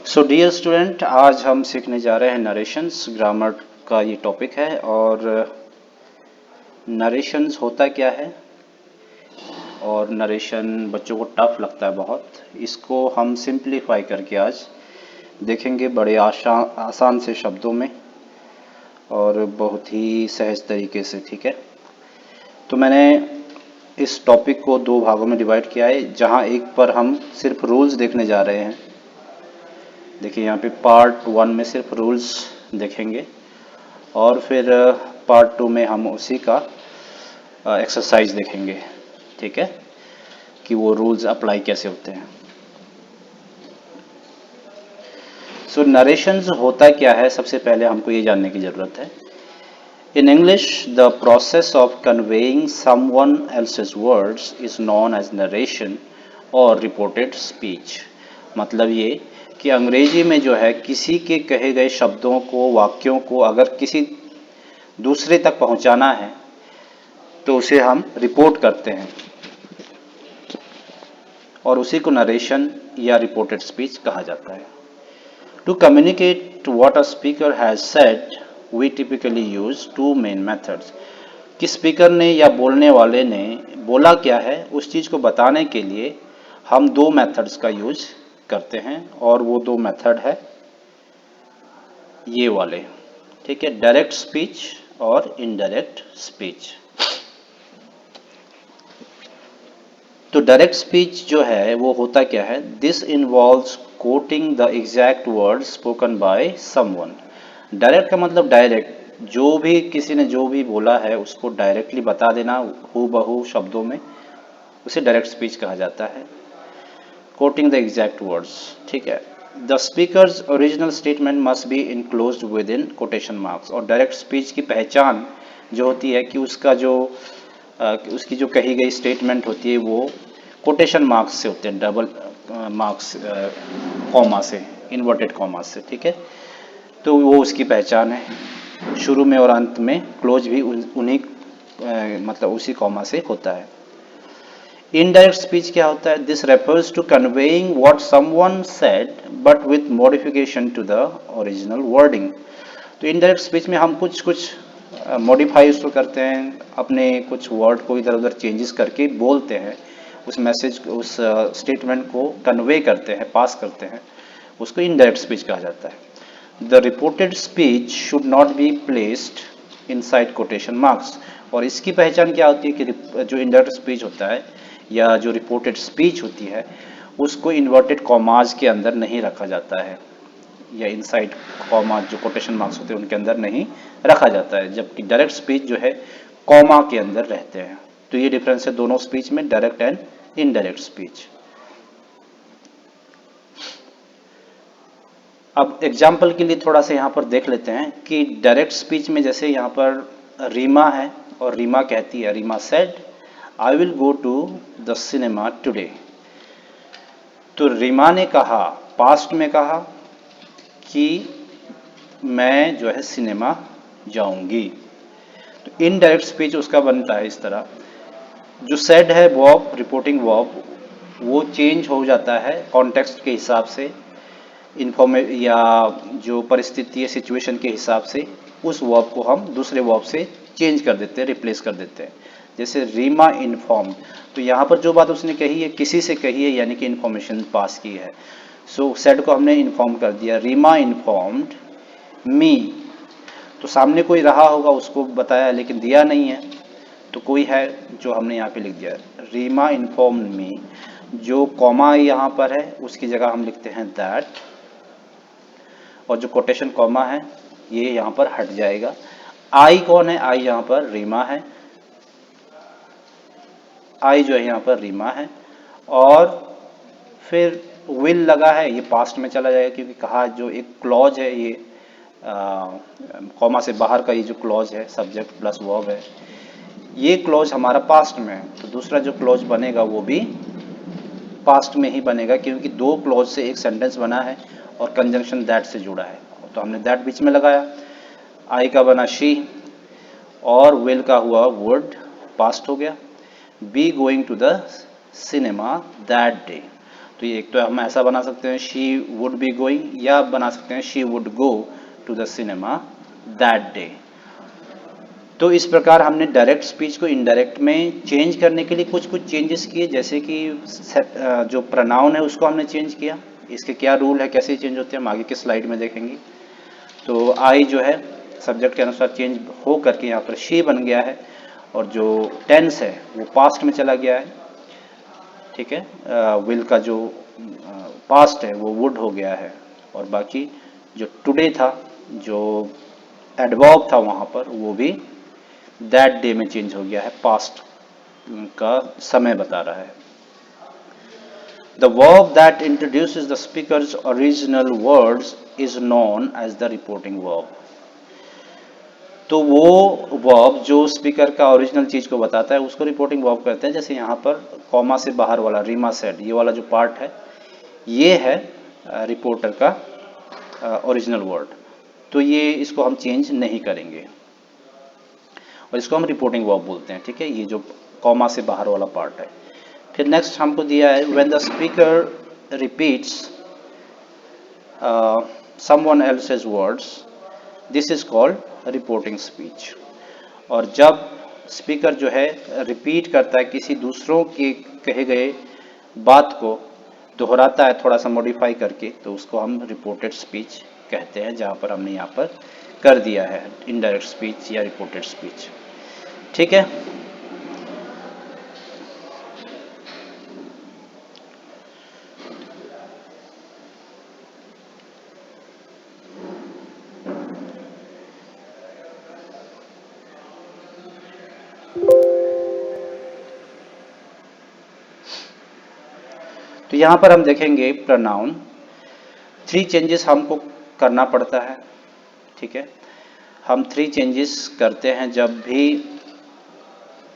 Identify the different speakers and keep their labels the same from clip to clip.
Speaker 1: So dear student, आज हम सीखने जा रहे हैं नरेशंस। ग्रामर का ये टॉपिक है। और नरेशंस होता क्या है और नरेशन बच्चों को टफ लगता है बहुत। इसको हम सिंप्लीफाई करके आज देखेंगे बड़े आसान से शब्दों में और बहुत ही सहज तरीके से। ठीक है, तो मैंने इस टॉपिक को दो भागों में डिवाइड किया है, जहां एक पर हम सिर्फ रूल्स देखने जा रहे हैं। देखिए यहाँ पे पार्ट वन में सिर्फ रूल्स देखेंगे और फिर पार्ट टू में हम उसी का एक्सरसाइज देखेंगे। ठीक है, कि वो रूल्स अप्लाई कैसे होते हैं। सो नरेशंस होता क्या है, सबसे पहले हमको ये जानने की ज़रूरत है। In English the process of conveying someone else's words is known as narration और रिपोर्टेड स्पीच। मतलब ये कि अंग्रेजी में जो है किसी के कहे गए शब्दों को, वाक्यों को अगर किसी दूसरे तक पहुंचाना है तो उसे हम रिपोर्ट करते हैं और उसी को नरेशन या रिपोर्टेड स्पीच कहा जाता है। To communicate what a speaker has said we typically use two main methods. कि स्पीकर ने या बोलने वाले ने बोला क्या है, उस चीज़ को बताने के लिए हम दो मेथड्स का यूज करते हैं और वो दो मेथड है ये वाले। ठीक है, डायरेक्ट स्पीच और इनडायरेक्ट स्पीच। तो डायरेक्ट स्पीच जो है वो होता क्या है, this involves coating the exact word spoken by someone. Direct का मतलब डायरेक्ट, जो भी किसी ने जो भी बोला है उसको डायरेक्टली बता देना हू बहू शब्दों में, उसे डायरेक्ट स्पीच कहा जाता है। कोटिंग द एग्जैक्ट वर्ड्स, ठीक है। The speakers original statement must be enclosed with in quotation marks. और डायरेक्ट स्पीच की पहचान जो होती है कि उसका जो उसकी जो कही गई स्टेटमेंट होती है वो कोटेशन मार्क्स से होते हैं, डबल मार्क्स, कॉमा से, इन्वर्टेड कॉमा से। ठीक है, तो वो उसकी पहचान है। शुरू में और अंत में क्लोज भी उन्हीं मतलब उसी कॉमा से होता है। इनडायरेक्ट स्पीच क्या होता है, this refers to conveying what someone said but with modification to the original wording. तो इनडायरेक्ट स्पीच में हम कुछ कुछ मॉडिफाई उसको करते हैं, अपने कुछ वर्ड को इधर उधर चेंजेस करके बोलते हैं, उस मैसेज उस स्टेटमेंट को कन्वे करते हैं, पास करते हैं, उसको इनडायरेक्ट स्पीच कहा जाता है। The reported speech should not be placed inside quotation marks. और इसकी पहचान क्या होती है कि जो इनडायरेक्ट स्पीच होता है या जो रिपोर्टेड स्पीच होती है उसको इन्वर्टेड कॉमाज के अंदर नहीं रखा जाता है, या इनसाइड कॉमा जो कोटेशन मार्क्स होते हैं उनके अंदर नहीं रखा जाता है, जबकि डायरेक्ट स्पीच जो है कॉमा के अंदर रहते हैं। तो ये डिफरेंस है दोनों स्पीच में, डायरेक्ट एंड इनडायरेक्ट स्पीच। अब एग्जाम्पल के लिए थोड़ा सा यहाँ पर देख लेते हैं कि डायरेक्ट स्पीच में जैसे यहाँ पर रीमा है और रीमा कहती है, Reema said I will go to the cinema today. तो रीमा ने कहा, पास्ट में कहा कि मैं जो है सिनेमा जाऊंगी। तो इनडायरेक्ट स्पीच उसका बनता है इस तरह, जो सेड है वर्ब, रिपोर्टिंग वर्ब, वो चेंज हो जाता है कॉन्टेक्स्ट के हिसाब से, इन्फॉर्मे या जो परिस्थिति है सिचुएशन के हिसाब से उस वर्ब को हम दूसरे वर्ब से चेंज कर देते हैं, रिप्लेस कर देते हैं। जैसे रीमा इन्फॉर्म, तो यहाँ पर जो बात उसने कही है किसी से कही है, यानी कि इन्फॉर्मेशन पास की है। सो सेड को हमने इन्फॉर्म कर दिया, रीमा इन्फॉर्म्ड मी। तो सामने कोई रहा होगा उसको बताया, लेकिन दिया नहीं है, तो कोई है जो हमने यहाँ पे लिख दिया, रीमा इन्फॉर्म्ड मी। जो कॉमा यहाँ पर है उसकी जगह हम लिखते हैं दैट, और जो कोटेशन कॉमा है ये यहाँ पर हट जाएगा। आई कौन है, आई यहाँ पर रीमा है, आई जो है यहाँ पर रीमा है। और फिर विल लगा है, ये पास्ट में चला जाएगा क्योंकि कहा जो एक क्लॉज है ये कॉमा से बाहर का ये जो क्लॉज है सब्जेक्ट प्लस वर्ब है, ये क्लॉज हमारा पास्ट में है। तो दूसरा जो क्लॉज बनेगा वो भी पास्ट में ही बनेगा क्योंकि दो क्लॉज से एक सेंटेंस बना है और कंजंक्शन दैट से जुड़ा है, तो हमने दैट बीच में लगाया। आई का बना शी और विल का हुआ वुड, पास्ट हो गया। Be going to the cinema that day, तो ये एक तो हम ऐसा बना सकते हैं शी वुड बी गोइंग, या बना सकते हैं she would go to the cinema that day. तो इस प्रकार हमने डायरेक्ट स्पीच को इनडायरेक्ट में चेंज करने के लिए कुछ कुछ चेंजेस किए, जैसे कि जो प्रोनाउन है उसको हमने चेंज किया। इसके क्या रूल है, कैसे चेंज होते हैं, हम आगे के स्लाइड में देखेंगे। तो आई जो है सब्जेक्ट के अनुसार चेंज हो करके यहाँ पर शी बन गया है, और जो टेंस है वो पास्ट में चला गया है। ठीक है, विल का जो पास्ट है वो वुड हो गया है, और बाकी जो टुडे था, जो एडवर्ब था वहाँ पर, वो भी दैट डे में चेंज हो गया है, पास्ट का समय बता रहा है। The verb that introduces the speaker's original words is known as the reporting verb. तो वो वर्ब जो स्पीकर का ओरिजिनल चीज को बताता है उसको रिपोर्टिंग वर्ब कहते हैं। जैसे यहाँ पर कॉमा से बाहर वाला रीमा सेड, ये वाला जो पार्ट है ये है रिपोर्टर का ओरिजिनल वर्ड। तो ये इसको हम चेंज नहीं करेंगे और इसको हम रिपोर्टिंग वर्ब बोलते हैं। ठीक है, ये जो कॉमा से बाहर वाला पार्ट है। फिर नेक्स्ट हमको दिया है when the speaker repeats someone else's words, this is called reporting speech. और जब स्पीकर जो है रिपीट करता है किसी दूसरों के कहे गए बात को, दोहराता है थोड़ा सा मॉडिफाई करके, तो उसको हम रिपोर्टेड स्पीच कहते हैं, जहाँ पर हमने यहाँ पर कर दिया है इनडायरेक्ट स्पीच या रिपोर्टेड स्पीच। ठीक है, तो यहाँ पर हम देखेंगे प्रोनाउन, 3 चेंजेस हमको करना पड़ता है। ठीक है, हम 3 चेंजेस करते हैं जब भी,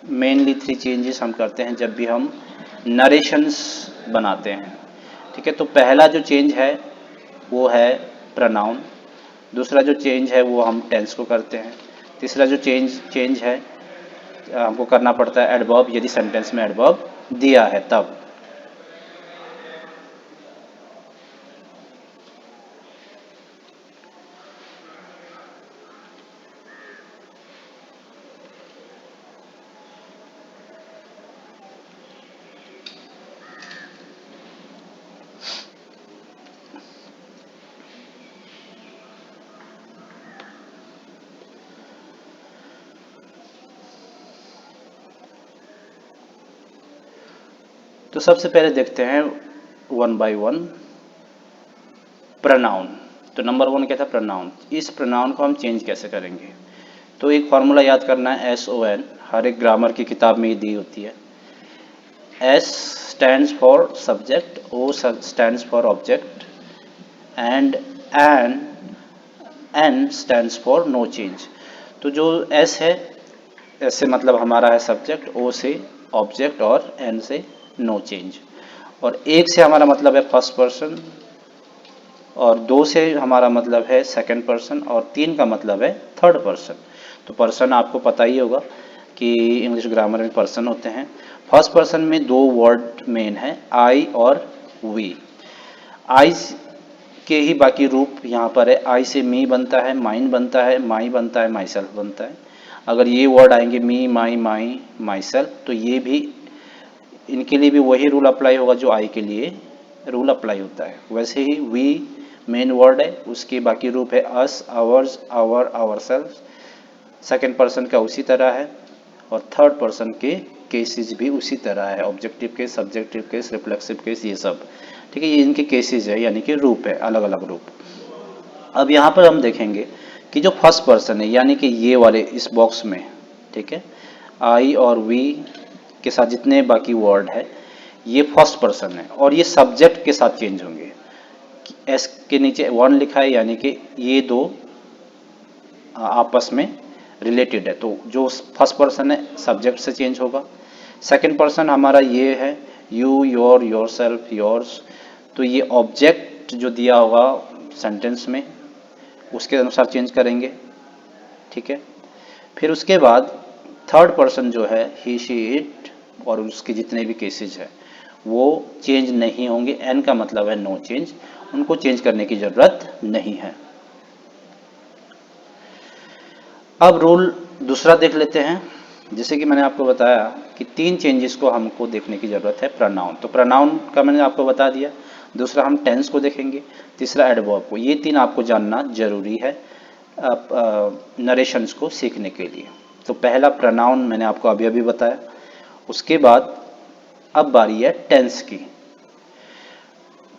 Speaker 1: मेनली 3 चेंजेस हम करते हैं जब भी हम नरेशंस बनाते हैं। ठीक है, तो पहला जो चेंज है वो है प्रोनाउन, दूसरा जो चेंज है वो हम टेंस को करते हैं, तीसरा जो चेंज है हमको करना पड़ता है एडवर्ब, यदि सेंटेंस में एडवर्ब दिया है तब। तो सबसे पहले देखते हैं वन बाय वन प्रोनाउन। तो नंबर 1 क्या था, प्रोनाउन। इस प्रोनाउन को हम चेंज कैसे करेंगे? तो एक फार्मूला याद करना है, SON, हर एक ग्रामर की किताब में ये दी होती है। S stands for subject, O stands for object, and N stands for no change. तो जो S है, S से मतलब हमारा है सब्जेक्ट, O से ऑब्जेक्ट और N से नो चेंज। और 1 से हमारा मतलब है फर्स्ट पर्सन, और 2 से हमारा मतलब है सेकंड पर्सन, और 3 का मतलब है थर्ड पर्सन। तो पर्सन आपको पता ही होगा कि इंग्लिश ग्रामर में पर्सन होते हैं। फर्स्ट पर्सन में 2 वर्ड मेन है, आई और वी। आई के ही बाकी रूप यहाँ पर है। आई से मी बनता है, माइन बनता है, माई बनता है, माई सेल्फ बनता है। अगर ये वर्ड आएंगे मी, माई, माई, माई सेल्फ, तो ये भी, इनके लिए भी वही रूल अप्लाई होगा जो आई के लिए रूल अप्लाई होता है। वैसे ही वी मेन वर्ड है, उसके बाकी रूप है us, ours, our, our self. Second person का उसी तरह है, और थर्ड पर्सन के केसेस भी उसी तरह है, objective case, subjective case, reflexive case, ये सब। ठीक है, ये इनके केसेस है, यानी कि रूप है, अलग अलग रूप। अब यहाँ पर हम देखेंगे कि जो फर्स्ट पर्सन है, यानी कि ये वाले इस बॉक्स में, ठीक है, आई और वी के साथ जितने बाकी वर्ड है ये फर्स्ट पर्सन है, और ये सब्जेक्ट के साथ चेंज होंगे। एस के नीचे वन लिखा है, यानी कि ये दो आपस में रिलेटेड है, तो जो फर्स्ट पर्सन है सब्जेक्ट से चेंज होगा। सेकंड पर्सन हमारा ये है, you, your, your self, yours, तो ये ऑब्जेक्ट जो दिया होगा सेंटेंस में उसके अनुसार चेंज करेंगे। ठीक है, फिर उसके बाद थर्ड पर्सन जो है ही, शी, इट, और उसके जितने भी केसेस है वो चेंज नहीं होंगे। एन का मतलब है नो चेंज, उनको चेंज करने की ज़रूरत नहीं है। अब रूल दूसरा देख लेते हैं। जैसे कि मैंने आपको बताया कि 3 चेंजेस को हमको देखने की ज़रूरत है प्रोनाउन, तो प्रोनाउन का मैंने आपको बता दिया। दूसरा हम टेंस को देखेंगे, तीसरा एडवर्ब को। ये 3 आपको जानना जरूरी है नरेशंस को सीखने के लिए। तो पहला प्रोनाउन मैंने आपको अभी अभी बताया। उसके बाद अब बारी है टेंस की,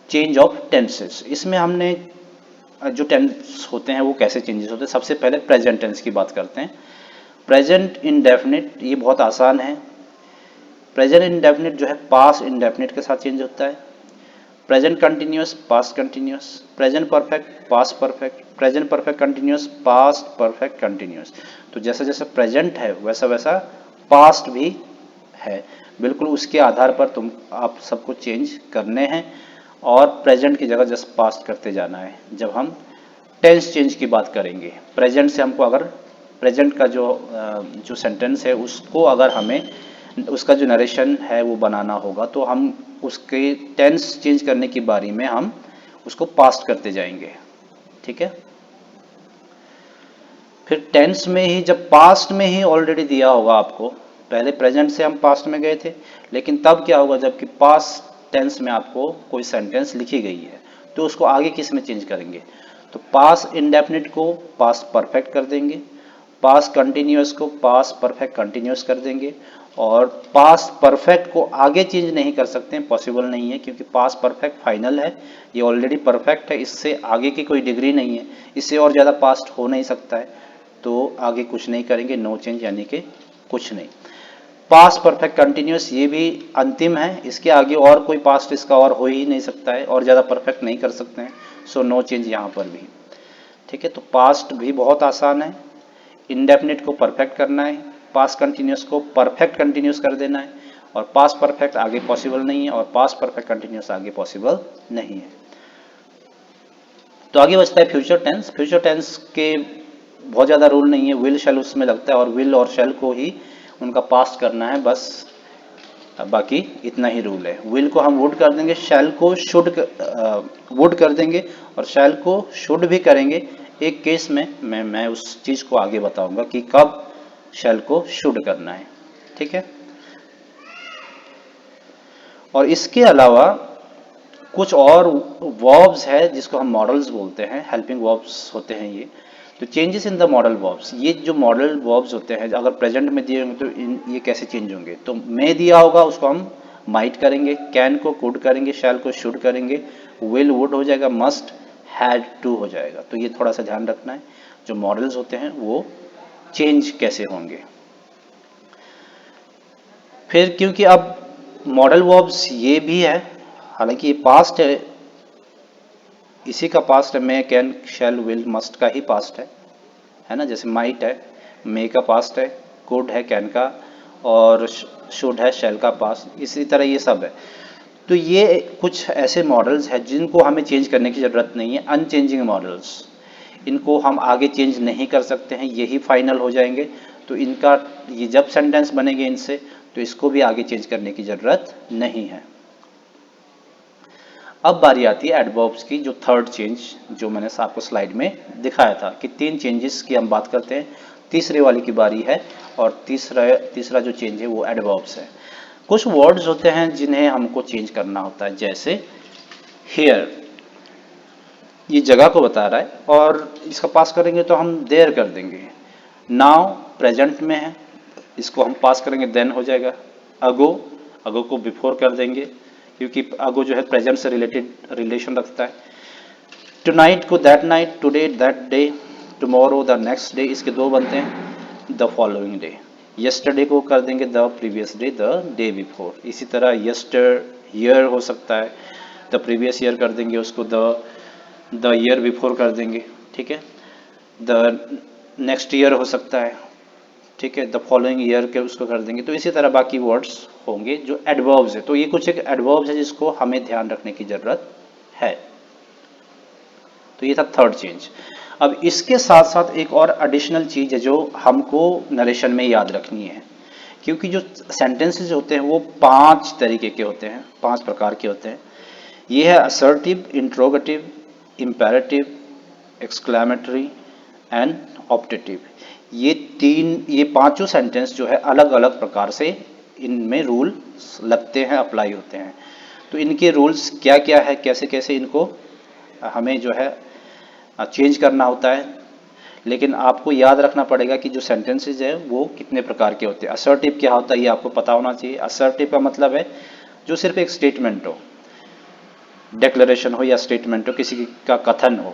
Speaker 1: चेंज ऑफ टेंसेस। इसमें हमने जो टेंस होते हैं वो कैसे चेंजेस होते हैं। सबसे पहले प्रेजेंट टेंस की बात करते हैं। प्रेजेंट इंडेफिनिट, ये बहुत आसान है। प्रेजेंट इंडेफिनिट जो है पास्ट इंडेफिनिट के साथ चेंज होता है। Present continuous past continuous, present perfect past perfect, present perfect continuous past perfect continuous. तो जैसा जैसा प्रेजेंट है वैसा वैसा पास्ट भी है। बिल्कुल उसके आधार पर तुम आप सबको चेंज करने हैं और प्रेजेंट की जगह जस्ट पास्ट करते जाना है। जब हम टेंस चेंज की बात करेंगे, प्रेजेंट से हमको अगर प्रेजेंट का जो सेंटेंस है उसको अगर हमें उसका जो नरेशन है वो बनाना होगा तो हम उसके टेंस चेंज करने की बारी में हम उसको पास्ट करते जाएंगे। ठीक है। फिर टेंस में ही जब पास्ट में ही ऑलरेडी दिया होगा आपको, पहले प्रेजेंट से हम पास्ट में गए थे, लेकिन तब क्या होगा जबकि पास्ट टेंस में आपको कोई सेंटेंस लिखी गई है तो उसको आगे किस में चेंज करेंगे। तो पास्ट इंडेफिनिट को पास्ट परफेक्ट कर देंगे, पास्ट कंटिन्यूअस को पास्ट परफेक्ट कंटिन्यूअस कर देंगे, और पास्ट परफेक्ट को आगे चेंज नहीं कर सकते हैं, पॉसिबल नहीं है, क्योंकि पास्ट परफेक्ट फाइनल है, ये ऑलरेडी परफेक्ट है, इससे आगे की कोई डिग्री नहीं है, इससे और ज़्यादा पास्ट हो नहीं सकता है, तो आगे कुछ नहीं करेंगे, नो चेंज यानी कि कुछ नहीं। पास्ट परफेक्ट कंटिन्यूअस ये भी अंतिम है, इसके आगे और कोई पास्ट इसका और हो ही नहीं सकता है और ज़्यादा परफेक्ट नहीं कर सकते हैं, सो नो चेंज यहाँ पर भी। ठीक है। तो पास्ट भी बहुत आसान है, इंडेफिनिट को परफेक्ट करना है, पास्ट कंटिन्यूअस को परफेक्ट कंटिन्यूअस कर देना है, और पास्ट परफेक्ट आगे पॉसिबल नहीं है और पास्ट परफेक्ट कंटिन्यूअस आगे पॉसिबल नहीं है। तो आगे बचता है फ्यूचर टेंस। फ्यूचर टेंस के बहुत ज़्यादा रूल नहीं है, विल शैल उसमें लगता है और विल और शैल को ही उनका पास्ट करना है बस। अब बाकी इतना ही रूल है। विल को हम वुड कर देंगे, शैल को शुड वुड कर देंगे, और शैल को शुड भी करेंगे। एक केस में मैं उस चीज़ को आगे बताऊंगा कि कब शैल को शुड करना है। ठीक है। और इसके अलावा कुछ और वर्ब्स है जिसको हम मॉडल्स बोलते हैं, हेल्पिंग वर्ब्स होते हैं ये। तो changes in the modal verbs, ये जो मॉडल वर्ब्स होते हैं अगर प्रेजेंट में दिए होंगे तो ये कैसे चेंज होंगे। तो में दिया होगा उसको हम माइट करेंगे, कैन को कुड करेंगे, शैल को शुड करेंगे, विल वुड हो जाएगा, मस्ट हैड टू हो जाएगा। तो ये थोड़ा सा ध्यान रखना है, जो मॉडल्स होते हैं वो चेंज कैसे होंगे। फिर क्योंकि अब मॉडल वर्ब्स ये भी है, हालांकि ये पास्ट है, इसी का पास्ट है, मे कैन शैल विल मस्ट का ही पास्ट है ना। जैसे माइट है, मे का पास्ट है, कुड है कैन का, और शुड है शैल का पास्ट, इसी तरह ये सब है। तो ये कुछ ऐसे मॉडल्स हैं जिनको हमें चेंज करने की ज़रूरत नहीं है, अनचेंजिंग मॉडल्स। इनको हम आगे चेंज नहीं कर सकते हैं, यही फाइनल हो जाएंगे। तो इनका ये जब सेंटेंस बनेंगे इनसे तो इसको भी आगे चेंज करने की ज़रूरत नहीं है। अब बारी आती है एडवर्ब्स की, जो थर्ड चेंज जो मैंने आपको स्लाइड में दिखाया था कि 3 चेंजेस की हम बात करते हैं, तीसरे वाली की बारी है, और तीसरा जो चेंज है वो एडवर्ब्स है। कुछ वर्ड्स होते हैं जिन्हें हमको चेंज करना होता है, जैसे हियर, ये जगह को बता रहा है और इसका पास करेंगे तो हम देयर कर देंगे। नाउ प्रेजेंट में है, इसको हम पास करेंगे देन हो जाएगा। अगो, अगो को बिफोर कर देंगे क्योंकि अगो जो है प्रेजेंट से रिलेटेड रिलेशन रखता है। टुनाइट को that night, today that day, tomorrow the next day, इसके दो बनते हैं, द फॉलोइंग डे। यस्टरडे को कर देंगे the previous day, the day before. इसी तरह यस्टर ईयर हो सकता है, द प्रीवियस ईयर कर देंगे उसको, द ईयर बिफोर कर देंगे। ठीक है। द नेक्स्ट ईयर हो सकता है, ठीक है, द फॉलोइंग ईयर के उसको कर देंगे। तो इसी तरह बाकी वर्ड्स होंगे जो एडवर्ब्स है। तो ये कुछ एक एडवर्ब्स है जिसको हमें ध्यान रखने की जरूरत है। तो ये था थर्ड चेंज। अब इसके साथ साथ एक और एडिशनल चीज है जो हमको नरेशन में याद रखनी है क्योंकि जो सेंटेंसेस होते हैं वो 5 तरीके के होते हैं, 5 प्रकार के होते हैं। ये है assertive, interrogative, imperative, exclamatory and optative. ये पांचों सेंटेंस जो है अलग अलग प्रकार से इनमें रूल लगते हैं, अप्लाई होते हैं। तो इनके रूल्स क्या क्या है, कैसे कैसे इनको हमें जो है चेंज करना होता है। लेकिन आपको याद रखना पड़ेगा कि जो सेंटेंसेस है वो कितने प्रकार के होते हैं। असर्टिव क्या होता है ये आपको पता होना चाहिए। असर्टिव का मतलब है जो सिर्फ एक स्टेटमेंट हो, डिक्लेरेशन हो या स्टेटमेंट हो, किसी का कथन हो।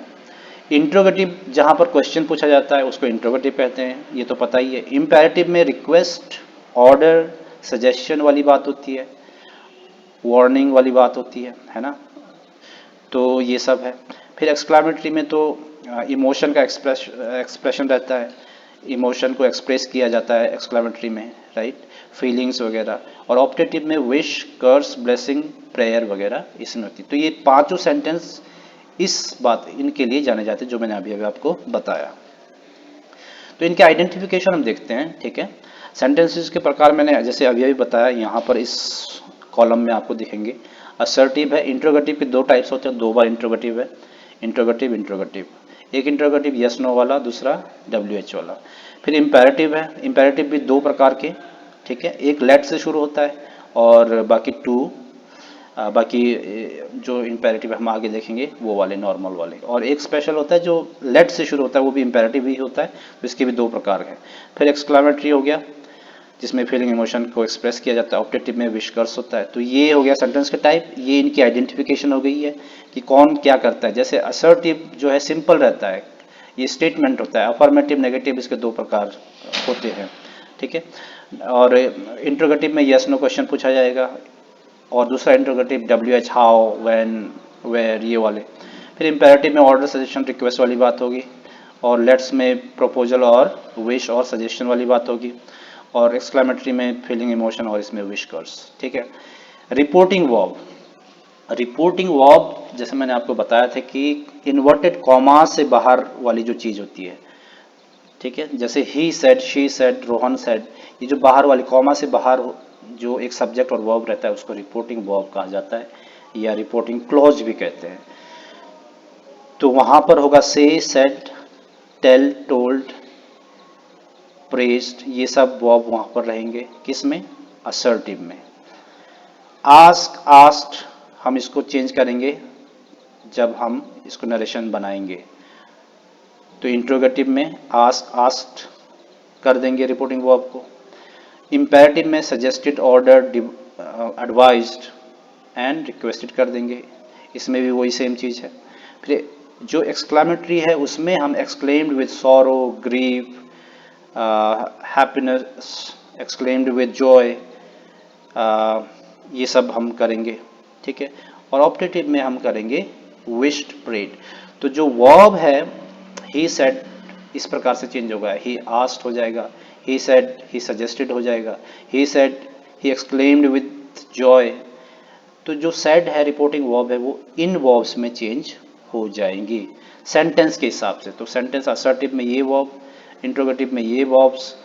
Speaker 1: इंट्रोगेटिव जहाँ पर क्वेश्चन पूछा जाता है उसको इंट्रोगेटिव कहते हैं, ये तो पता ही है। इम्पेरेटिव में रिक्वेस्ट, ऑर्डर, सजेशन वाली बात होती है, वार्निंग वाली बात होती है ना। तो ये सब है। फिर एक्सक्लामेटरी में तो इमोशन का एक्सप्रेशन रहता है, इमोशन को एक्सप्रेस किया जाता है एक्सक्लामेटरी में, राइट, फीलिंग्स वगैरह। और ऑप्टेटिव में विश, कर्स, ब्लेसिंग, प्रेयर वगैरह इसमें होती है। तो ये पांचों सेंटेंस इस बात इनके लिए जाने जाते हैं जो मैंने अभी अभी आपको बताया। तो इनके आइडेंटिफिकेशन हम देखते हैं, ठीक है। सेंटेंसेस के प्रकार मैंने जैसे अभी अभी बताया, यहाँ पर इस कॉलम में आपको दिखेंगे। असर्टिव है, इंट्रोगेटिव के दो टाइप्स होते हैं, दो बार इंट्रोगेटिव है, इंट्रोगेटिव इंट्रोगेटिव। एक इंट्रोगेटिव यस नो वाला, दूसरा डब्ल्यू एच वाला। फिर इम्पेरेटिव है, इम्पेरेटिव भी दो प्रकार के, ठीक है। एक लेट से शुरू होता है और बाकी टू, बाकी जो इम्पेरेटिव हम आगे देखेंगे वो वाले नॉर्मल वाले। और एक स्पेशल होता है जो लेट से शुरू होता है, वो भी इम्पेरेटिव ही होता है, तो इसके भी दो प्रकार हैं। फिर एक्सक्लामेटरी हो गया जिसमें फीलिंग इमोशन को एक्सप्रेस किया जाता है, ऑप्टेटिव में विशकर्स होता है। तो ये हो गया सेंटेंस के टाइप, ये इनकी आइडेंटिफिकेशन हो गई है कि कौन क्या करता है। जैसे असर्टिव जो है सिंपल रहता है, ये स्टेटमेंट होता है। अफर्मेटिव, नेगेटिव इसके दो प्रकार होते हैं, ठीक है। और इंट्रोगेटिव में यस नो क्वेश्चन पूछा जाएगा, और दूसरा interrogative W H, how, when, where, ये वाले। फिर इम्पेरेटिव में ऑर्डर, सजेशन, रिक्वेस्ट वाली बात होगी। और लेट्स में प्रपोजल और विश और सजेशन वाली बात होगी। और एक्सक्लेमेटरी में फीलिंग इमोशन और इसमें विश कर्स, ठीक है। रिपोर्टिंग वर्ब, रिपोर्टिंग वर्ब जैसे मैंने आपको बताया था कि इन्वर्टेड कॉमा से बाहर वाली जो चीज़ होती है, ठीक है। जैसे ही said, she said, Rohan said, ये जो बाहर वाली कॉमा से बाहर जो एक सब्जेक्ट और वर्ब रहता है उसको रिपोर्टिंग वर्ब कहा जाता है, या रिपोर्टिंग क्लॉज भी कहते हैं। तो वहां पर होगा से, सेड, टेल, टोल्ड, प्रेस्ड, ये सब वर्ब वहां पर रहेंगे। किस में? असर्टिव में। आस्क, आस्क्ड, हम इसको चेंज करेंगे जब हम इसको नरेशन बनाएंगे। तो इंट्रोगेटिव में आस्क, आस्क्ड कर देंगे रिपोर्टिंग वर्ब को। इम्पेरेटिव में suggested, order, advised and requested कर देंगे, इसमें भी वही सेम चीज़ है। फिर जो एक्सक्लामेटरी है उसमें हम exclaimed with sorrow, grief, happiness, exclaimed with joy, ये सब हम करेंगे, ठीक है। और ऑप्टेटिव में हम करेंगे विश्ड, प्रेड। तो जो वर्ब है ही सेड इस प्रकार से चेंज होगा, ही आस्क्ड हो जाएगा, ही सेड ही सजेस्टेड हो जाएगा, he said he exclaimed with Joy. तो जो सेड है रिपोर्टिंग वर्ब है वो इन वर्ब्स में चेंज हो जाएंगी सेंटेंस के हिसाब से। तो सेंटेंस असर्टिव में ये वर्ब, इंट्रोगेटिव में ये वर्ब्स,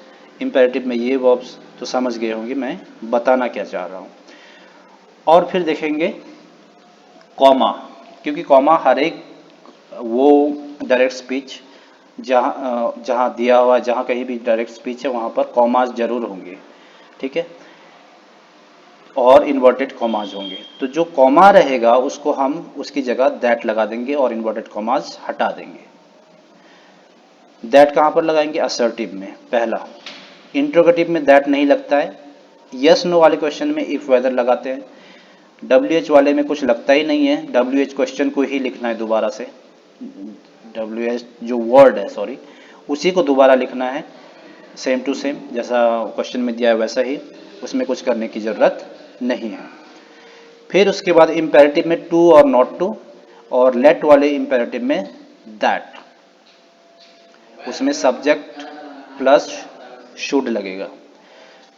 Speaker 1: इंपेरेटिव में ये वर्ब्स। तो समझ गए होंगे मैं बताना क्या चाह रहा हूँ। और फिर देखेंगे कॉमा, क्योंकि कॉमा हर एक वो डायरेक्ट स्पीच जहाँ दिया हुआ, जहाँ कहीं भी डायरेक्ट स्पीच है वहाँ पर कॉमास जरूर होंगे, ठीक है। और इन्वर्टेड कॉमाज होंगे। तो जो कॉमा रहेगा उसको हम उसकी जगह दैट लगा देंगे और इन्वर्टेड कॉमाज हटा देंगे। दैट कहाँ पर लगाएंगे? असर्टिव में पहला। इंट्रोगेटिव में दैट नहीं लगता है। यस नो वाले क्वेश्चन में इफ वेदर लगाते हैं। डब्ल्यू एच वाले में कुछ लगता ही नहीं है, डब्ल्यू एच क्वेश्चन को ही लिखना है दोबारा से, डब्ल्यू एच जो वर्ड है सॉरी उसी को दोबारा लिखना है, सेम टू सेम जैसा क्वेश्चन में दिया है वैसा ही, उसमें कुछ करने की ज़रूरत नहीं है। फिर उसके बाद इम्पेरेटिव में टू और नॉट टू, और लेट वाले इम्पेरेटिव में दैट, उसमें सब्जेक्ट प्लस शुड लगेगा।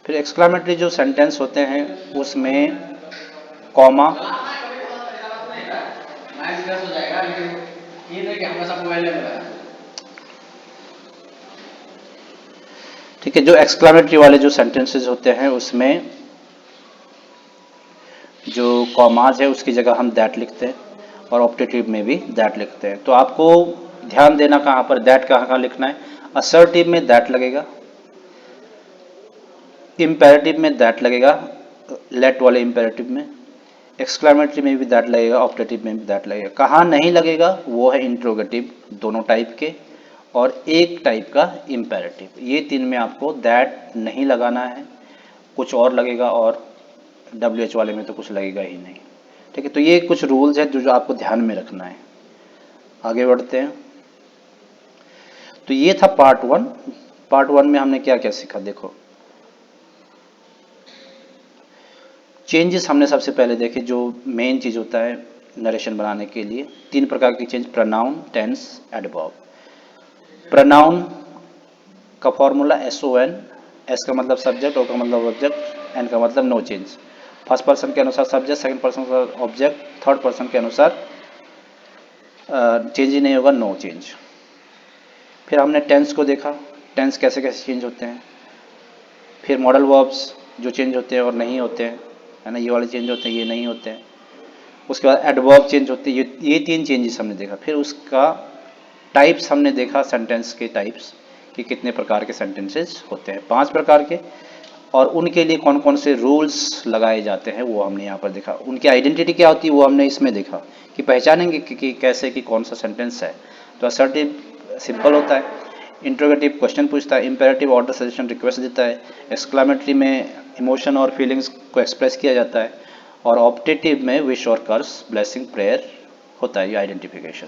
Speaker 1: फिर एक्सक्लामेटरी जो सेंटेंस होते हैं उसमें कॉमा, ठीक है, जो एक्सक्लेमेटरी वाले जो सेंटेंसेस होते हैं उसमें जो कॉमाज है उसकी जगह हम दैट लिखते हैं और ऑप्टेटिव में भी दैट लिखते हैं। तो आपको ध्यान देना कहाँ पर, दैट कहाँ कहाँ लिखना है। असर्टिव में दैट लगेगा, इम्पेरेटिव में दैट लगेगा, लेट वाले इम्पेरेटिव में, एक्सक्लेमेटरी में भी दैट लगेगा, ऑप्टेटिव में भी दैट लगेगा। कहाँ नहीं लगेगा वो है इंट्रोगेटिव दोनों टाइप के और एक टाइप का इम्पेरेटिव। ये तीन में आपको दैट नहीं लगाना है, कुछ और लगेगा, और WH वाले में तो कुछ लगेगा ही नहीं। ठीक है, तो ये कुछ रूल्स है जो आपको ध्यान में रखना है। आगे बढ़ते हैं। तो ये था पार्ट वन। पार्ट वन में हमने क्या क्या सीखा, देखो चेंजेस हमने सबसे पहले देखे। जो मेन चीज होता है नरेशन बनाने के लिए, तीन प्रकार की change, pronoun, tense, adverb. Pronoun का फॉर्मूला SON, S का मतलब सब्जेक्ट, O का मतलब ऑब्जेक्ट, N का मतलब नो चेंज। फर्स्ट पर्सन के अनुसार सब्जेक्ट, सेकंड पर्सन का ऑब्जेक्ट, थर्ड पर्सन के अनुसार चेंज ही नहीं होगा, नो चेंज। फिर हमने टेंस को देखा, टेंस कैसे कैसे चेंज होते हैं। फिर मॉडल वर्ब्स जो चेंज होते हैं और नहीं होते हैं, है ना, ये वाले चेंज होते हैं, ये नहीं होते हैं। उसके बाद एडवर्ब चेंज होते हैं, ये तीन चेंजेस हमने देखा। फिर उसका टाइप्स हमने देखा, सेंटेंस के टाइप्स कि कितने प्रकार के सेंटेंसेस होते हैं, 5 प्रकार के, और उनके लिए कौन कौन से रूल्स लगाए जाते हैं वो हमने यहाँ पर देखा। उनकी आइडेंटिटी क्या होती है वो हमने इसमें देखा कि पहचानेंगे कि कैसे कि कौन सा सेंटेंस है। तो असर्टिव सिंपल होता है, इंट्रोगेटिव क्वेश्चन पूछता है, इंपेरेटिव ऑर्डर सजेशन रिक्वेस्ट देता है, एक्सक्लेमेटरी में इमोशन और फीलिंग्स को एक्सप्रेस किया जाता है, और ऑप्टेटिव में विश और कर्स, ब्लेसिंग, प्रेयर होता है, ये आइडेंटिफिकेशन।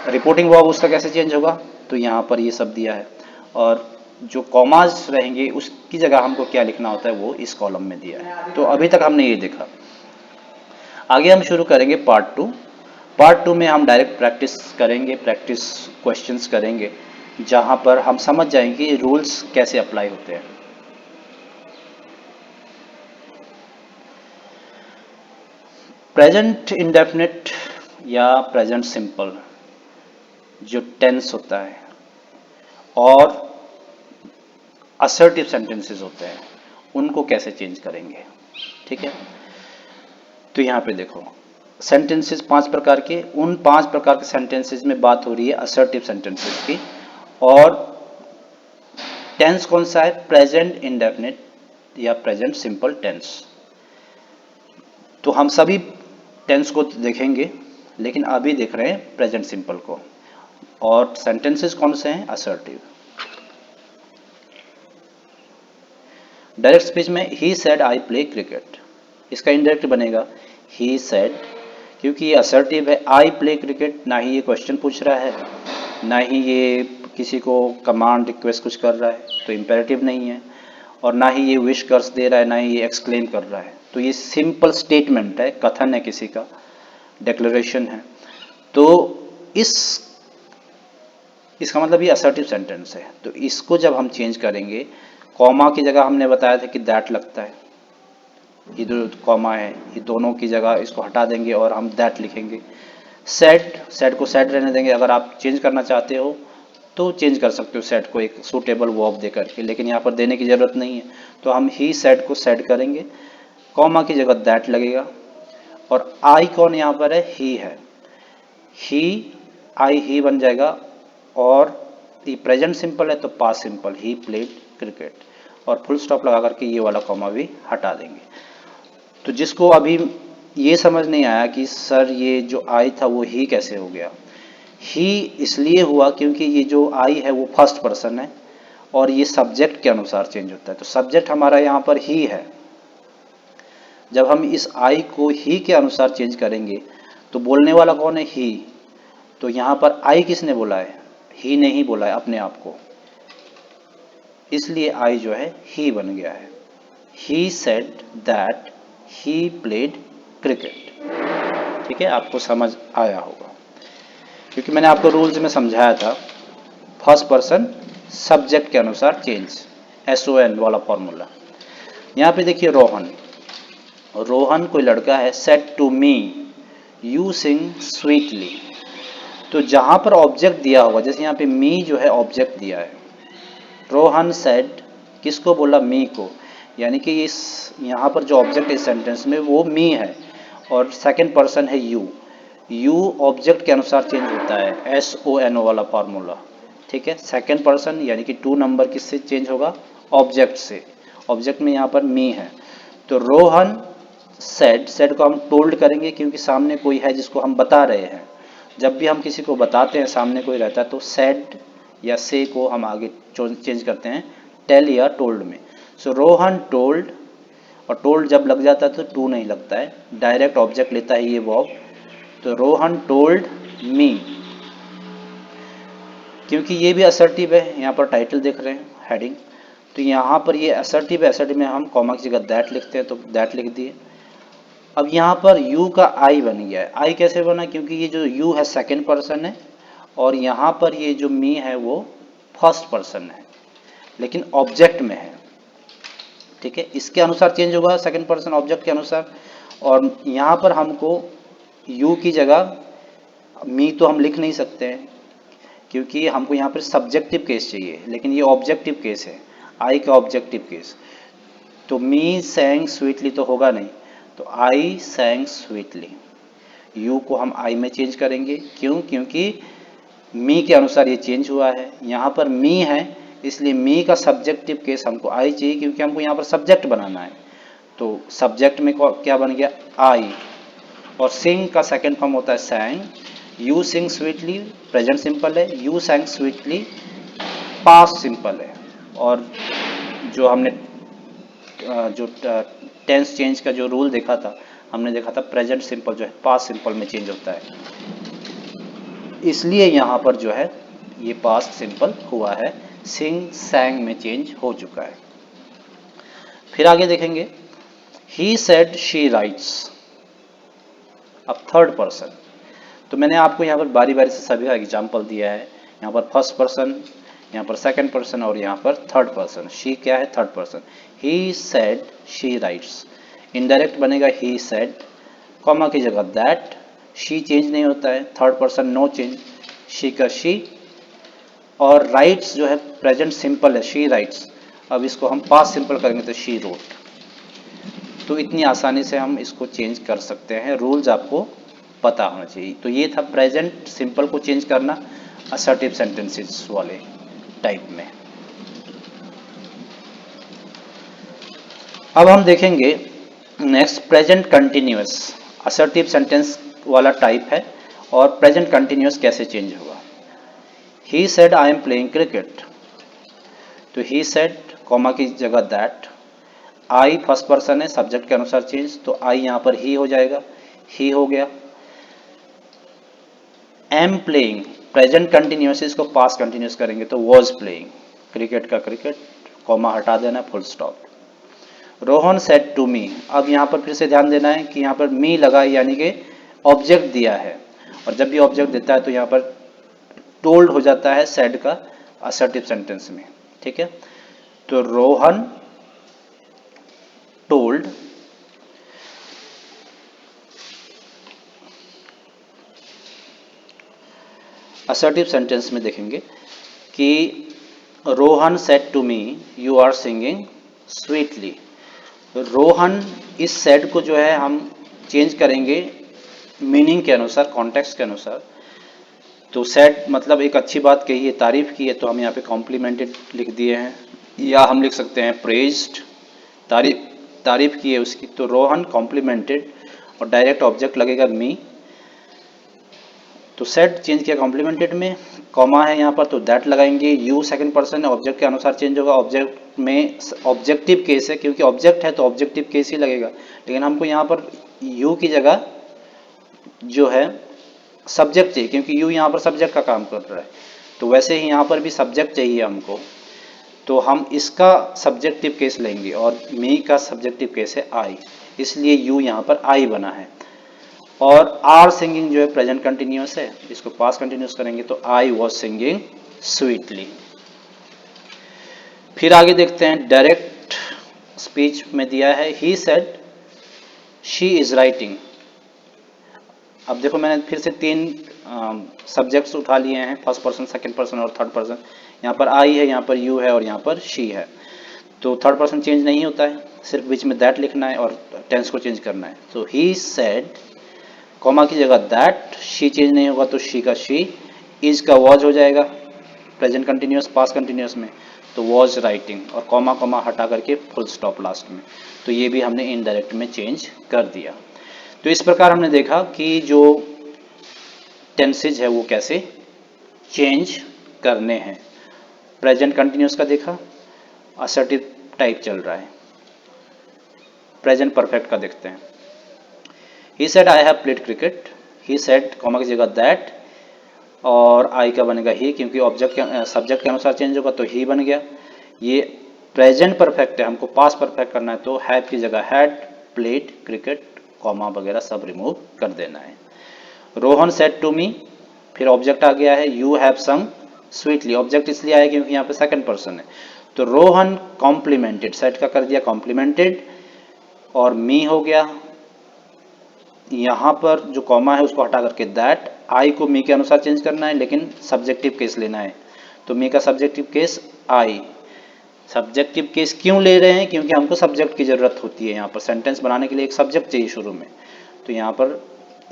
Speaker 1: रिपोर्टिंग वर्ब उसका कैसे चेंज होगा, तो यहाँ पर ये सब दिया है। और जो कॉमाज रहेंगे उसकी जगह हमको क्या लिखना होता है वो इस कॉलम में दिया है। तो अभी तक हमने ये देखा। आगे हम शुरू करेंगे पार्ट टू। पार्ट टू में हम डायरेक्ट प्रैक्टिस करेंगे, प्रैक्टिस क्वेश्चंस करेंगे, जहां पर हम समझ जाएंगे रूल्स कैसे अप्लाई होते हैं। प्रेजेंट इंडेफिनिट या प्रेजेंट सिंपल जो टेंस होता है और असर्टिव सेंटेंसेस होते हैं उनको कैसे चेंज करेंगे। ठीक है, तो यहाँ पे देखो सेंटेंसेस 5 प्रकार के, उन 5 प्रकार के सेंटेंसेस में बात हो रही है असर्टिव सेंटेंसेस की। और टेंस कौन सा है, प्रेजेंट इंडेफिनिट या प्रेजेंट सिंपल टेंस। तो हम सभी टेंस को देखेंगे, लेकिन अभी देख रहे हैं प्रेजेंट सिंपल को। और सेंटेंसेस कौन से हैं, असर्टिव। डायरेक्ट स्पीच में ही सेड आई प्ले क्रिकेट, इसका इनडायरेक्ट बनेगा ही सेड, क्योंकि ये असर्टिव है। आई प्ले क्रिकेट, ना ही ये क्वेश्चन पूछ रहा है, ना ही ये किसी को कमांड रिक्वेस्ट कुछ कर रहा है, तो इम्पेरेटिव नहीं है। और ना ही ये विश कर्स दे रहा है, ना ही ये एक्सक्लेम कर रहा है। तो ये सिंपल स्टेटमेंट है, कथन है, किसी का डिक्लेरेशन है। तो इस इसका मतलब ये असर्टिव सेंटेंस है। तो इसको जब हम चेंज करेंगे, कॉमा की जगह हमने बताया था कि दैट लगता है, ये जो कॉमा है ये दोनों की जगह इसको हटा देंगे और हम दैट लिखेंगे। सेड, सेड को सेड रहने देंगे। अगर आप चेंज करना चाहते हो तो चेंज कर सकते हो सेड को एक सूटेबल वर्ब दे करके, लेकिन यहाँ पर देने की ज़रूरत नहीं है। तो हम ही सेड को सेड करेंगे, कॉमा की जगह दैट लगेगा। और आई कौन यहाँ पर है, ही है, ही, आई ही बन जाएगा। और ये प्रेजेंट सिंपल है तो past simple, he played cricket. और फुल स्टॉप लगा करके ये वाला कॉमा भी हटा देंगे। तो जिसको अभी ये समझ नहीं आया कि सर ये जो आई था वो ही कैसे हो गया, ही इसलिए हुआ क्योंकि ये जो आई है वो फर्स्ट पर्सन है और ये सब्जेक्ट के अनुसार चेंज होता है। तो सब्जेक्ट हमारा यहाँ पर ही है। जब हम इस आई को ही के अनुसार चेंज करेंगे तो बोलने वाला कौन है, ही। तो यहाँ पर आई किसने बोला है, ही ने ही बोला है अपने आप को, इसलिए आई जो है ही बन गया है। He said that he played cricket. ठीक है, आपको समझ आया होगा क्योंकि मैंने आपको रूल्स में समझाया था। फर्स्ट पर्सन सब्जेक्ट के अनुसार चेंज, SON वाला फॉर्मूला। यहाँ पे देखिए रोहन, रोहन कोई लड़का है, said to me you sing sweetly. तो जहाँ पर ऑब्जेक्ट दिया होगा, जैसे यहाँ पे मी जो है ऑब्जेक्ट दिया है, रोहन सेड किसको बोला? मी को। यानी कि इस यहाँ पर जो ऑब्जेक्ट इस सेंटेंस में वो मी है और सेकंड पर्सन है यू। यू ऑब्जेक्ट के अनुसार चेंज होता है, एस ओ एन ओ वाला फार्मूला। ठीक है, सेकंड पर्सन यानी कि टू नंबर किससे चेंज होगा? ऑब्जेक्ट से। ऑब्जेक्ट में यहाँ पर मी है। तो रोहन सेड को हम टोल्ड करेंगे क्योंकि सामने कोई है जिसको हम बता रहे हैं। जब भी हम किसी को बताते हैं, सामने कोई रहता है, तो सेड या से को हम आगे चेंज करते हैं टेल या टोल्ड में। सो रोहन टोल्ड, और टोल्ड जब लग जाता है तो टू नहीं लगता है, डायरेक्ट ऑब्जेक्ट लेता है ये वर्ब। तो रोहन टोल्ड मी, क्योंकि ये भी असर्टिव है, यहाँ पर टाइटल देख रहे हैं, हेडिंग। तो यहाँ पर ये असर्टिव है, असर्टिव में हम कॉमा की जगह दैट लिखते हैं, तो दैट लिख दिए। अब यहाँ पर यू का आई बन गया है। आई कैसे बना? क्योंकि ये जो यू है सेकंड पर्सन है और यहाँ पर ये जो मी है वो फर्स्ट पर्सन है, लेकिन ऑब्जेक्ट में है। ठीक है, इसके अनुसार चेंज होगा, सेकंड पर्सन ऑब्जेक्ट के अनुसार। और यहाँ पर हमको यू की जगह मी तो हम लिख नहीं सकते हैं क्योंकि हमको यहाँ पर सब्जेक्टिव केस चाहिए, लेकिन ये ऑब्जेक्टिव केस है, आई का ऑब्जेक्टिव केस। तो मी सैंग स्वीटली तो होगा नहीं, तो आई सैंग स्वीटली। यू को हम आई में चेंज करेंगे, क्यों? क्योंकि मी के अनुसार ये चेंज हुआ है। यहाँ पर मी है इसलिए मी का सब्जेक्टिव केस हमको आई चाहिए, क्योंकि हमको यहाँ पर सब्जेक्ट बनाना है। तो सब्जेक्ट में क्या बन गया? आई। और सिंग का सेकेंड फॉर्म होता है sang. You sing sweetly present simple है, you sang sweetly past simple है। और जो हमने जो टेंस चेंज का जो रूल देखा था, हमने देखा था प्रेजेंट सिंपल जो है पास्ट सिंपल में चेंज होता है, इसलिए यहाँ पर जो है ये पास्ट सिंपल हुआ है, सिंग सैंग में चेंज हो चुका है। फिर आगे देखेंगे, ही सेड शी राइट्स। अब थर्ड पर्सन, तो मैंने आपको यहाँ पर बारी बारी से सभी का एग्जाम्पल दिया है। यहाँ पर फर्स्ट पर्सन, यहाँ पर सेकंड पर्सन और यहाँ पर थर्ड पर्सन। शी क्या है? Third person. He said she writes, indirect बनेगा ही सेड, कॉमा की जगह दैट। शी चेंज नहीं होता है, third person no change, she का शी। और राइट्स जो है प्रेजेंट सिंपल है, शी राइट्स। अब इसको हम पास्ट सिंपल करेंगे तो शी रोट। तो इतनी आसानी से हम इसको चेंज कर सकते हैं, रूल्स आपको पता होना चाहिए। तो ये था प्रेजेंट सिंपल को चेंज करना असर्टिव सेंटेंसेस वाले टाइप में। अब हम देखेंगे next present continuous. Assertive sentence वाला टाइप है और प्रेजेंट कंटिन्यूअस कैसे चेंज होगा। ही said I am playing cricket, तो ही सेड कॉमा की जगह दैट। आई फर्स्ट पर्सन है, सब्जेक्ट के अनुसार चेंज, तो आई यहाँ पर ही हो जाएगा, ही हो गया। एम प्लेइंग प्रेजेंट कंटिन्यूअस, इसको पास्ट कंटिन्यूअस करेंगे तो वॉज प्लेइंग, क्रिकेट का क्रिकेट, कॉमा हटा देना, full stop. Rohan said to me, अब यहाँ पर फिर से ध्यान देना है कि यहाँ पर मी लगा यानी कि ऑब्जेक्ट दिया है, और जब भी ऑब्जेक्ट देता है तो यहाँ पर टोल्ड हो जाता है सेड का असर्टिव सेंटेंस में। ठीक है, तो रोहन टोल्ड असर्टिव सेंटेंस में देखेंगे कि Rohan said to me you are singing sweetly. Rohan, इस सेड को जो है हम चेंज करेंगे मीनिंग के अनुसार, कॉन्टेक्स्ट के अनुसार। तो सेड मतलब एक अच्छी बात कही है, तारीफ की है, तो हम यहाँ पे कॉम्प्लीमेंटेड लिख दिए हैं, या हम लिख सकते हैं प्रेज्ड, तारीफ की है उसकी। तो रोहन कॉम्प्लीमेंटेड और डायरेक्ट ऑब्जेक्ट लगेगा मी, तो सेड चेंज किया कॉम्प्लीमेंटेड में, कॉमा है यहाँ पर तो दैट लगाएंगे। यू सेकंड पर्सन है, ऑब्जेक्ट के अनुसार चेंज होगा, ऑब्जेक्ट में ऑब्जेक्टिव केस है क्योंकि ऑब्जेक्ट है तो ऑब्जेक्टिव केस ही लगेगा, लेकिन हमको यहाँ पर यू की जगह जो है सब्जेक्ट चाहिए क्योंकि यू यहाँ पर सब्जेक्ट का काम कर रहा है। तो वैसे ही यहाँ पर भी सब्जेक्ट चाहिए हमको, तो हम इसका सब्जेक्टिव केस लेंगे और मी का सब्जेक्टिव केस है आई, इसलिए यू यहाँ पर आई बना है। और आर सिंगिंग जो है प्रेजेंट कंटिन्यूअस है, इसको पास्ट कंटिन्यूअस करेंगे तो आई वॉज सिंगिंग स्वीटली। फिर आगे देखते हैं, डायरेक्ट स्पीच में दिया है he said she is writing. अब देखो मैंने फिर से तीन सब्जेक्ट्स उठा लिए हैं, फर्स्ट पर्सन, सेकंड पर्सन और थर्ड पर्सन। यहाँ पर आई है, यहाँ पर यू है और यहाँ पर शी है। तो थर्ड पर्सन चेंज नहीं होता है, सिर्फ बीच में दैट लिखना है और टेंस को चेंज करना है। तो ही सेड, कॉमा की जगह दैट, शी चेंज नहीं होगा तो शी का शी, इज का वॉज हो जाएगा प्रेजेंट कंटिन्यूअस पास्ट कंटिन्यूअस में, तो वॉज राइटिंग, और कॉमा कॉमा हटा करके फुल स्टॉप लास्ट में। तो ये भी हमने इनडायरेक्ट में चेंज कर दिया। तो इस प्रकार हमने देखा कि जो टेंसेज है वो कैसे चेंज करने हैं। प्रेजेंट कंटिन्यूअस का देखा, असर्टिव टाइप चल रहा है। प्रेजेंट परफेक्ट का देखते हैं। He said I have played cricket, he said comma की जगह दैट, और आई का बनेगा ही, क्योंकि ऑब्जेक्ट के सब्जेक्ट के अनुसार चेंज होगा तो ही बन गया। ये प्रेजेंट परफेक्ट है, हमको पास्ट परफेक्ट करना है तो हैव की जगह हैड प्लेड क्रिकेट, कॉमा वगैरह सब रिमूव कर देना है। रोहन सेड टू मी, फिर ऑब्जेक्ट आ गया है, you have some sweetly, object इसलिए आया क्योंकि यहाँ पे सेकंड पर्सन है। तो रोहन कॉम्प्लीमेंटेड, सेट का कर दिया कॉम्प्लीमेंटेड, और मी हो गया, यहाँ पर जो कॉमा है उसको हटा करके दैट, आई को मी के अनुसार चेंज करना है लेकिन सब्जेक्टिव केस लेना है, तो मी का subjective case I. Subjective case क्यों ले रहे हैं, क्योंकि हमको सब्जेक्ट की ज़रूरत होती है, यहाँ पर सेंटेंस बनाने के लिए एक सब्जेक्ट चाहिए शुरू में। तो यहाँ पर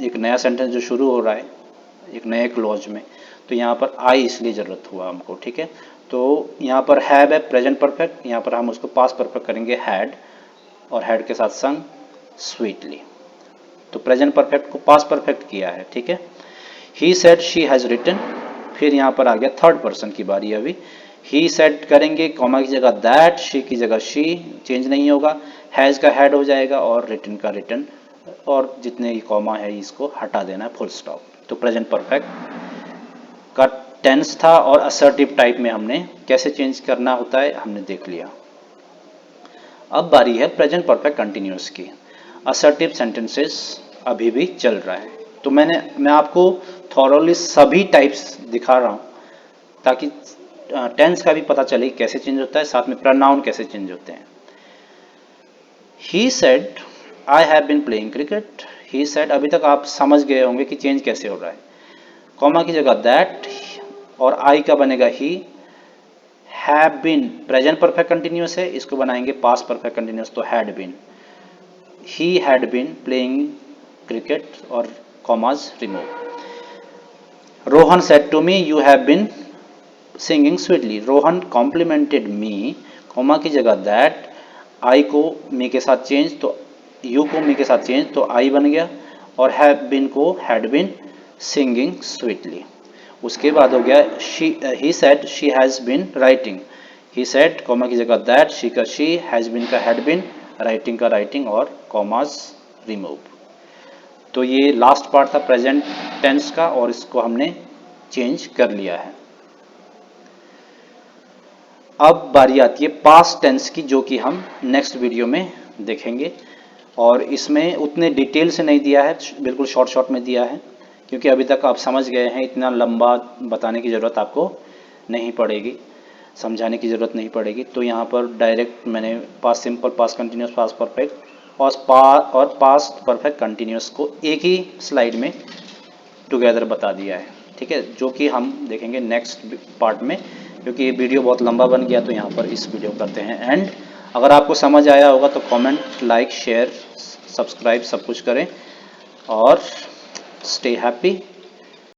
Speaker 1: एक नया सेंटेंस जो शुरू हो रहा है एक नए क्लॉज में, तो यहाँ पर आई इसलिए ज़रूरत हुआ हमको, ठीक है। तो यहाँ पर हैव है प्रेजेंट परफेक्ट, यहाँ पर हम उसको पास्ट परफेक्ट करेंगे हैड, और हैड के साथ संग स्वीटली। तो प्रेजेंट परफेक्ट को पास्ट परफेक्ट किया है, ठीक है। He said she has written, फिर यहाँ पर आ गया थर्ड पर्सन की बारी अभी। ही सेड करेंगे, कॉमा की जगह दैट, शी की जगह शी, चेंज नहीं होगा, हैज़ का हैड हो जाएगा और रिटन का रिटन, और जितने ही कॉमा है इसको हटा देना है, फुल स्टॉप। तो प्रेजेंट परफेक्ट का टेंस था और असर्टिव टाइप में हमने कैसे चेंज करना होता है हमने देख लिया। अब बारी है प्रेजेंट परफेक्ट कंटिन्यूअस की। असर्टिव सेंटेंसेस अभी भी चल रहा है, तो मैं आपको थॉरोली सभी टाइप्स दिखा रहा हूँ ताकि टेंस का भी पता चले कैसे चेंज होता है, साथ में प्रोनाउन कैसे चेंज होते हैं। He said I have been playing cricket, he said अभी तक आप समझ गए होंगे कि चेंज कैसे हो रहा है। कॉमा की जगह दैट, और आई का बनेगा he. Have been present perfect continuous है, इसको बनाएंगे पास्ट परफेक्ट कंटिन्यूअस, तो had been, he had been playing cricket, और commas remove. Rohan said to me you have been singing sweetly, Rohan complimented me, comma की जगह दैट, आई को मी के साथ चेंज, तो यू को मी के साथ चेंज तो आई बन गया, और हैव बीन को हैड बीन सिंगिंग स्वीटली। उसके बाद हो गया he said she has been writing, he said comma की जगह दैट, शी का शी, हैज़ बीन का हैड बीन, राइटिंग का राइटिंग, और कॉमास रिमूव। तो ये लास्ट पार्ट था प्रेजेंट टेंस का, और इसको हमने चेंज कर लिया है। अब बारी आती है पास्ट टेंस की, जो कि हम नेक्स्ट वीडियो में देखेंगे, और इसमें उतने डिटेल से नहीं दिया है, बिल्कुल शॉर्ट शॉर्ट में दिया है, क्योंकि अभी तक आप समझ गए हैं, इतना लंबा बताने की ज़रूरत आपको नहीं पड़ेगी, समझाने की ज़रूरत नहीं पड़ेगी। तो यहाँ पर डायरेक्ट मैंने past simple, past continuous, past perfect और पास्ट परफेक्ट कंटिन्यूस को एक ही स्लाइड में टुगेदर बता दिया है, ठीक है, जो कि हम देखेंगे नेक्स्ट पार्ट में, क्योंकि ये वीडियो बहुत लंबा बन गया, तो यहाँ पर इस वीडियो करते हैं एंड। अगर आपको समझ आया होगा तो कमेंट, लाइक, शेयर, सब्सक्राइब सब कुछ करें, और स्टे हैप्पी।